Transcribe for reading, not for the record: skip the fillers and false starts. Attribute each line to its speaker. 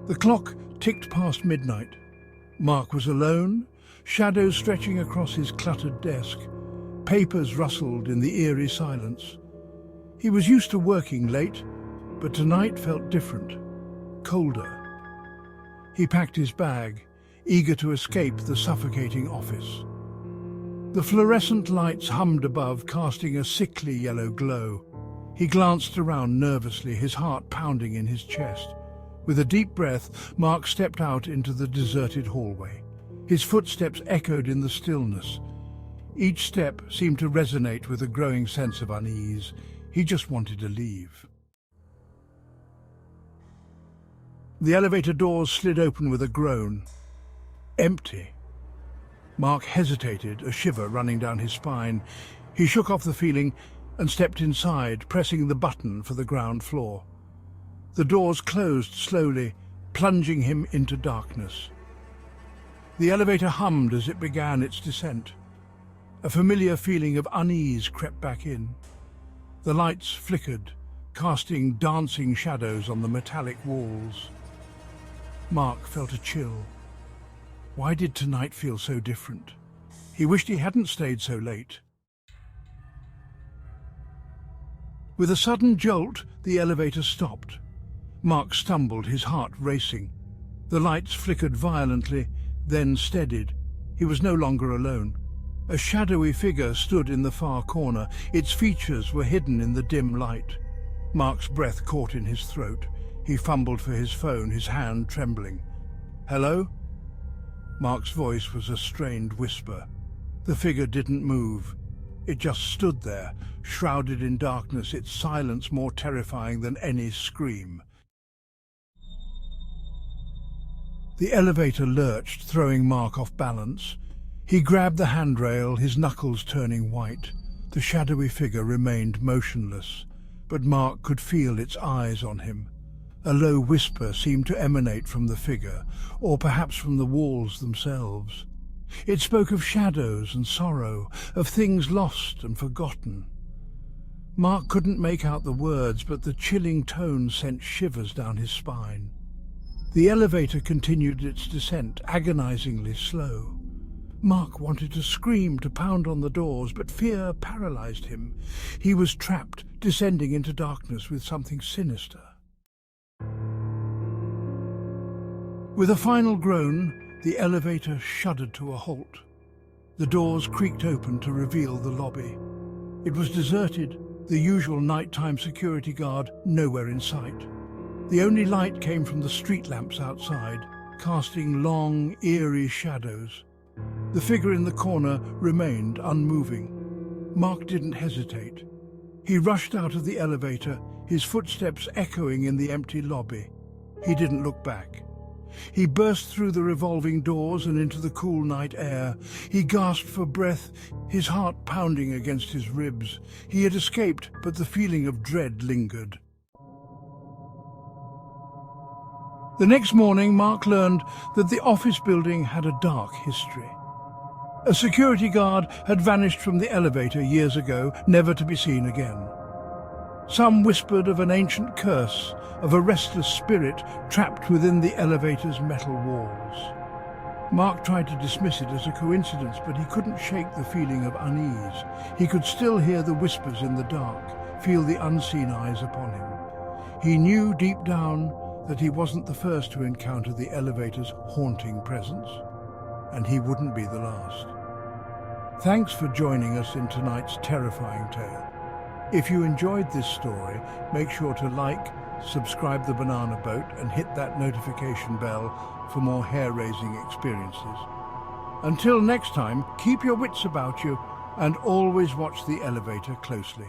Speaker 1: The clock ticked past midnight. Mark was alone, shadows stretching across his cluttered desk. Papers rustled in the eerie silence. He was used to working late, but tonight felt different, colder. He packed his bag, eager to escape the suffocating office. The fluorescent lights hummed above, casting a sickly yellow glow. He glanced around nervously, his heart pounding in his chest. With a deep breath, Mark stepped out into the deserted hallway. His footsteps echoed in the stillness. Each step seemed to resonate with a growing sense of unease. He just wanted to leave. The elevator doors slid open with a groan. Empty. Mark hesitated, a shiver running down his spine. He shook off the feeling and stepped inside, pressing the button for the ground floor. The doors closed slowly, plunging him into darkness. The elevator hummed as it began its descent. A familiar feeling of unease crept back in. The lights flickered, casting dancing shadows on the metallic walls. Mark felt a chill. Why did tonight feel so different? He wished he hadn't stayed so late. With a sudden jolt, the elevator stopped. Mark stumbled, his heart racing. The lights flickered violently, then steadied. He was no longer alone. A shadowy figure stood in the far corner. Its features were hidden in the dim light. Mark's breath caught in his throat. He fumbled for his phone, his hand trembling. "Hello?" Mark's voice was a strained whisper. The figure didn't move. It just stood there, shrouded in darkness, its silence more terrifying than any scream. The elevator lurched, throwing Mark off balance. He grabbed the handrail, his knuckles turning white. The shadowy figure remained motionless, but Mark could feel its eyes on him. A low whisper seemed to emanate from the figure, or perhaps from the walls themselves. It spoke of shadows and sorrow, of things lost and forgotten. Mark couldn't make out the words, but the chilling tone sent shivers down his spine. The elevator continued its descent, agonizingly slow. Mark wanted to scream, to pound on the doors, but fear paralyzed him. He was trapped, descending into darkness with something sinister. With a final groan, the elevator shuddered to a halt. The doors creaked open to reveal the lobby. It was deserted, the usual nighttime security guard nowhere in sight. The only light came from the street lamps outside, casting long, eerie shadows. The figure in the corner remained unmoving. Mark didn't hesitate. He rushed out of the elevator, his footsteps echoing in the empty lobby. He didn't look back. He burst through the revolving doors and into the cool night air. He gasped for breath, his heart pounding against his ribs. He had escaped, but the feeling of dread lingered. The next morning, Mark learned that the office building had a dark history. A security guard had vanished from the elevator years ago, never to be seen again. Some whispered of an ancient curse, of a restless spirit trapped within the elevator's metal walls. Mark tried to dismiss it as a coincidence, but he couldn't shake the feeling of unease. He could still hear the whispers in the dark, feel the unseen eyes upon him. He knew deep down that he wasn't the first to encounter the elevator's haunting presence, and he wouldn't be the last. Thanks for joining us in tonight's terrifying tale. If you enjoyed this story, make sure to like, subscribe the Banana Boat, and hit that notification bell for more hair-raising experiences. Until next time, keep your wits about you and always watch the elevator closely.